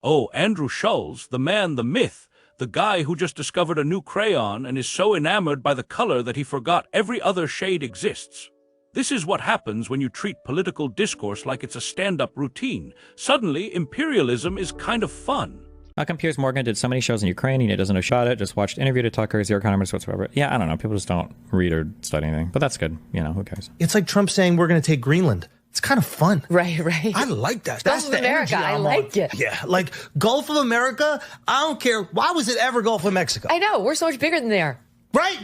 Oh, Andrew Schulz, the man, the myth, the guy who just discovered a new crayon and is so enamored by the color that he forgot every other shade exists. This is what happens when you treat political discourse like it's a stand-up routine. Suddenly, imperialism is kind of fun. How come Piers Morgan did so many shows in Ukraine and he doesn't know shot it, just watched Interview to Tucker, zero economist whatsoever? Yeah, I don't know. People just don't read or study anything. But that's good. You know, who cares? It's like Trump saying we're going to take Greenland. It's kind of fun. Right. I like that. Gulf of America, I like it. Yeah, like Gulf of America, I don't care. Why was it ever Gulf of Mexico? I know. We're so much bigger than they are. Right?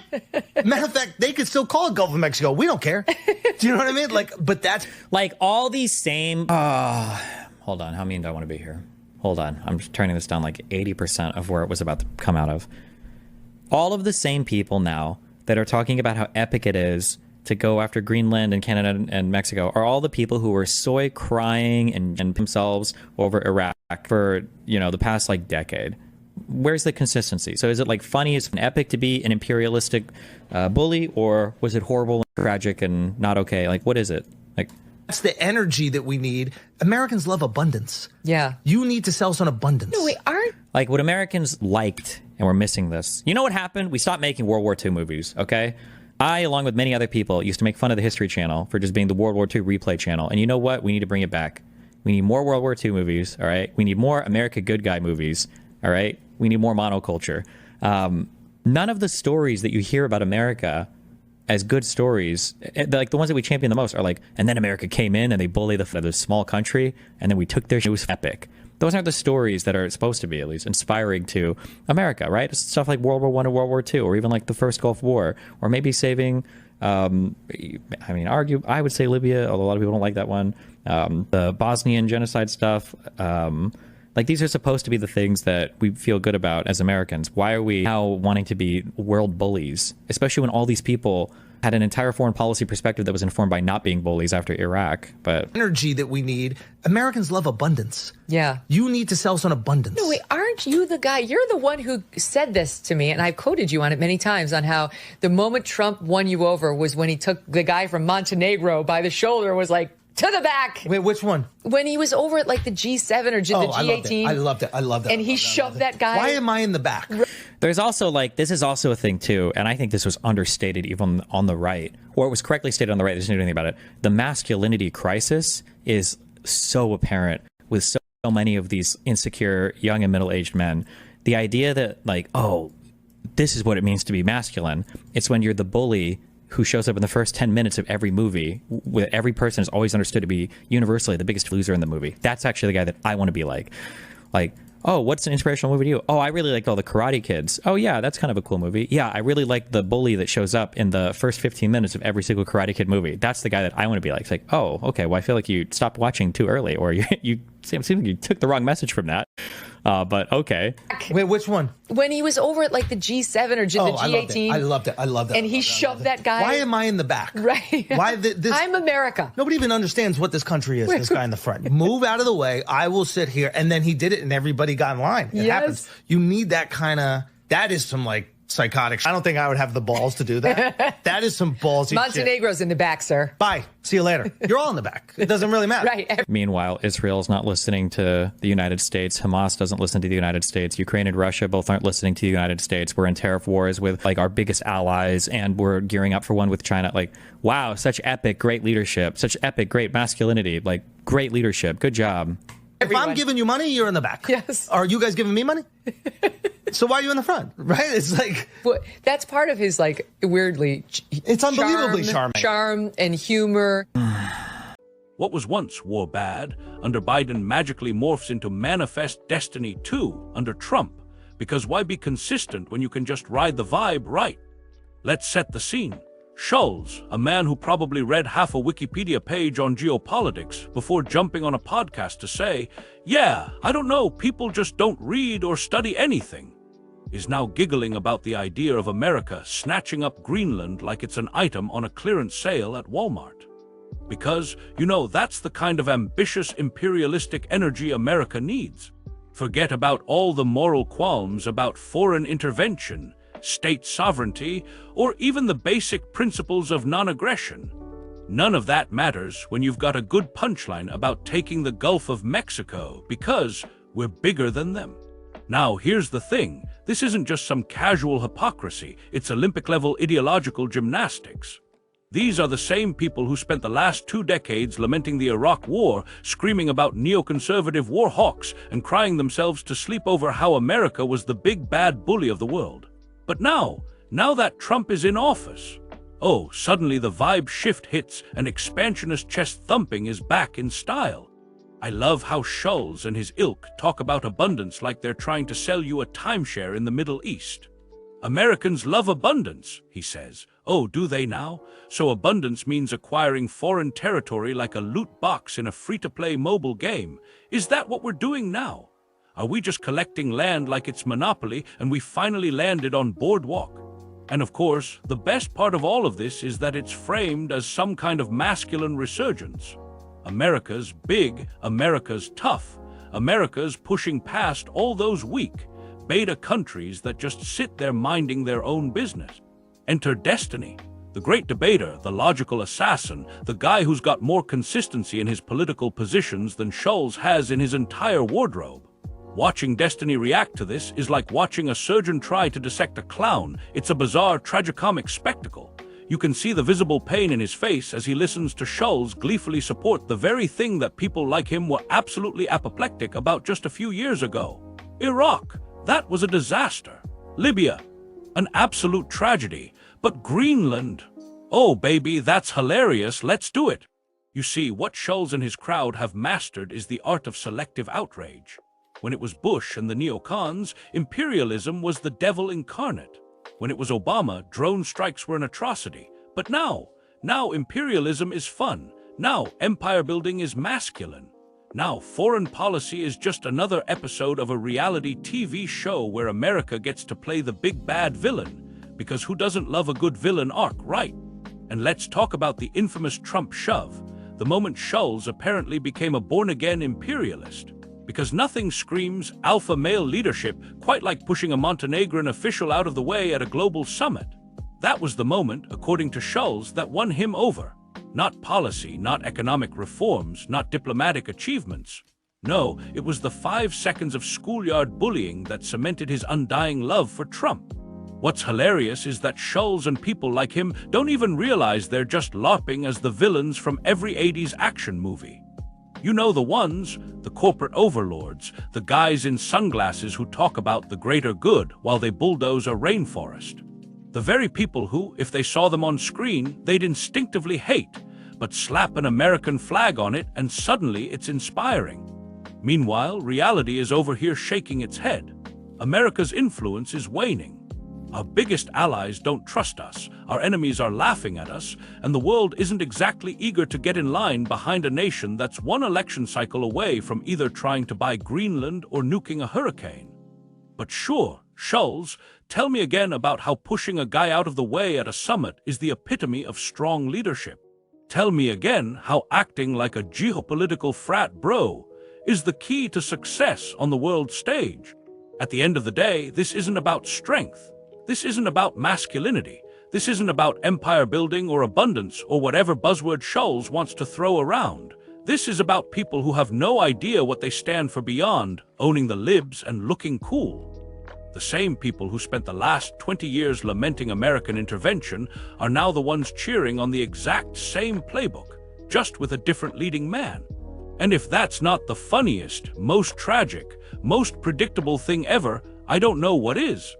Matter of fact, they could still call it Gulf of Mexico. We don't care. Do you know what I mean? Like, but that's... Like, all these same... hold on. How mean do I want to be here? Hold on. I'm just turning this down like 80% of where it was about to come out of. All of the same people now that are talking about how epic it is to go after Greenland and Canada and Mexico are all the people who were soy crying and themselves over Iraq for, you know, the past like decade. Where's the consistency? So is it like funny, is it epic to be an imperialistic bully, or was it horrible and tragic and not okay? Like, what is it? Like, that's the energy that we need. Americans love abundance. Yeah. You need to sell us on abundance. No, we aren't. Like, what Americans liked, and we're missing this. You know what happened? We stopped making World War II movies, okay? I, along with many other people, used to make fun of the History Channel for just being the World War II replay channel. And you know what? We need to bring it back. We need more World War II movies, all right? We need more America Good Guy movies, all right? We need more monoculture. None of the stories that you hear about America as good stories, like the ones that we champion the most, are like, and then America came in and they bullied the small country, and then we took their shit. It was epic. Those aren't the stories that are supposed to be, at least, inspiring to America, right? It's stuff like World War I or World War II, or even like the First Gulf War, or maybe saving, I would say Libya, although a lot of people don't like that one. The Bosnian genocide stuff. Like, these are supposed to be the things that we feel good about as Americans. Why are we now wanting to be world bullies, especially when all these people had an entire foreign policy perspective that was informed by not being bullies after Iraq? But energy that we need. Americans love abundance. Yeah. You need to sell us on abundance. No, wait, aren't you the guy? You're the one who said this to me, and I've quoted you on it many times, on how the moment Trump won you over was when he took the guy from Montenegro by the shoulder, was like, to the back. Wait, which one? When he was over at like the G7 or the G18. I loved it. And he shoved that guy. Why am I in the back? There's also, like, this is also a thing too, and I think this was understated even on the right, or it was correctly stated on the right. There's no anything about it. The masculinity crisis is so apparent with so many of these insecure young and middle-aged men. The idea that, like, oh, this is what it means to be masculine. It's when you're the bully who shows up in the first 10 minutes of every movie, with every person is always understood to be universally the biggest loser in the movie. That's actually the guy that I want to be like. Like, oh, what's an inspirational movie to you? Oh, I really like all the Karate Kids. Oh, yeah, that's kind of a cool movie. Yeah, I really like the bully that shows up in the first 15 minutes of every single Karate Kid movie. That's the guy that I want to be like. It's like, oh, okay, well, I feel like you stopped watching too early, or you seems like you took the wrong message from that. But okay. Wait, which one? When he was over at like the G7 or the G18. I loved it. And he shoved that guy. Why am I in the back? Right. Why this? I'm America. Nobody even understands what this country is, this guy in the front. Move out of the way. I will sit here. And then he did it and everybody got in line. It happens. You need that kind of, that is some like psychotic. I don't think I would have the balls to do that. That is some ballsy Montenegro's shit. in the back, sir. Bye. See you later. You're all in the back. It doesn't really matter. Right. Meanwhile, Israel's not listening to the United States. Hamas doesn't listen to the United States. Ukraine and Russia both aren't listening to the United States. We're in tariff wars with like our biggest allies, and we're gearing up for one with China. Like, wow, such epic, great leadership. Such epic, great masculinity. Like, great leadership. Good job. If I'm giving you money, you're in the back. Yes. Are you guys giving me money? So why are you in the front? Right? It's like, well, that's part of his like weirdly. It's unbelievably charming. Charm and humor. What was once war bad under Biden magically morphs into manifest destiny 2 under Trump. Because why be consistent when you can just ride the vibe right? Let's set the scene. Schulz, a man who probably read half a Wikipedia page on geopolitics before jumping on a podcast to say, yeah, I don't know, people just don't read or study anything, is now giggling about the idea of America snatching up Greenland like it's an item on a clearance sale at Walmart. Because, you know, that's the kind of ambitious imperialistic energy America needs. Forget about all the moral qualms about foreign intervention, state sovereignty, or even the basic principles of non-aggression. None of that matters when you've got a good punchline about taking the Gulf of Mexico because, We're bigger than them. Now, here's the thing. This isn't just some casual hypocrisy. It's Olympic-level ideological gymnastics. These are the same people who spent the last 2 decades lamenting the Iraq War, screaming about neoconservative war hawks, and crying themselves to sleep over how America was the big bad bully of the world. But now that Trump is in office, oh, suddenly the vibe shift hits and expansionist chest thumping is back in style. I love how Schulz and his ilk talk about abundance like they're trying to sell you a timeshare in the Middle East. Americans love abundance, he says. Oh, do they now? So abundance means acquiring foreign territory like a loot box in a free-to-play mobile game. Is that what we're doing now? Are we just collecting land like it's Monopoly and we finally landed on Boardwalk? And of course, the best part of all of this is that it's framed as some kind of masculine resurgence. America's big, America's tough, America's pushing past all those weak, beta countries that just sit there minding their own business. Enter Destiny, the great debater, the logical assassin, the guy who's got more consistency in his political positions than Schulz has in his entire wardrobe. Watching Destiny react to this is like watching a surgeon try to dissect a clown. It's a bizarre, tragicomic spectacle. You can see the visible pain in his face as he listens to Schulz gleefully support the very thing that people like him were absolutely apoplectic about just a few years ago. Iraq, that was a disaster. Libya, an absolute tragedy. But Greenland, oh baby, that's hilarious, let's do it. You see, what Schulz and his crowd have mastered is the art of selective outrage. When it was Bush and the neocons, imperialism was the devil incarnate. When it was Obama, drone strikes were an atrocity. But now imperialism is fun. Now empire building is masculine. Now foreign policy is just another episode of a reality TV show where America gets to play the big bad villain. Because who doesn't love a good villain arc, right? And let's talk about the infamous Trump shove, the moment Schulz apparently became a born-again imperialist. Because nothing screams alpha male leadership quite like pushing a Montenegrin official out of the way at a global summit. That was the moment, according to Schulz, that won him over. Not policy, not economic reforms, not diplomatic achievements. No, it was the 5 seconds of schoolyard bullying that cemented his undying love for Trump. What's hilarious is that Schulz and people like him don't even realize they're just LARPing as the villains from every 80s action movie. You know the ones, the corporate overlords, the guys in sunglasses who talk about the greater good while they bulldoze a rainforest. The very people who, if they saw them on screen, they'd instinctively hate, but slap an American flag on it and suddenly it's inspiring. Meanwhile, reality is over here shaking its head. America's influence is waning. Our biggest allies don't trust us, our enemies are laughing at us, and the world isn't exactly eager to get in line behind a nation that's one election cycle away from either trying to buy Greenland or nuking a hurricane. But sure, Schulz, tell me again about how pushing a guy out of the way at a summit is the epitome of strong leadership. Tell me again how acting like a geopolitical frat bro is the key to success on the world stage. At the end of the day, this isn't about strength. This isn't about masculinity. This isn't about empire building or abundance or whatever buzzword Schulz wants to throw around. This is about people who have no idea what they stand for beyond owning the libs and looking cool. The same people who spent the last 20 years lamenting American intervention are now the ones cheering on the exact same playbook, just with a different leading man. And if that's not the funniest, most tragic, most predictable thing ever, I don't know what is.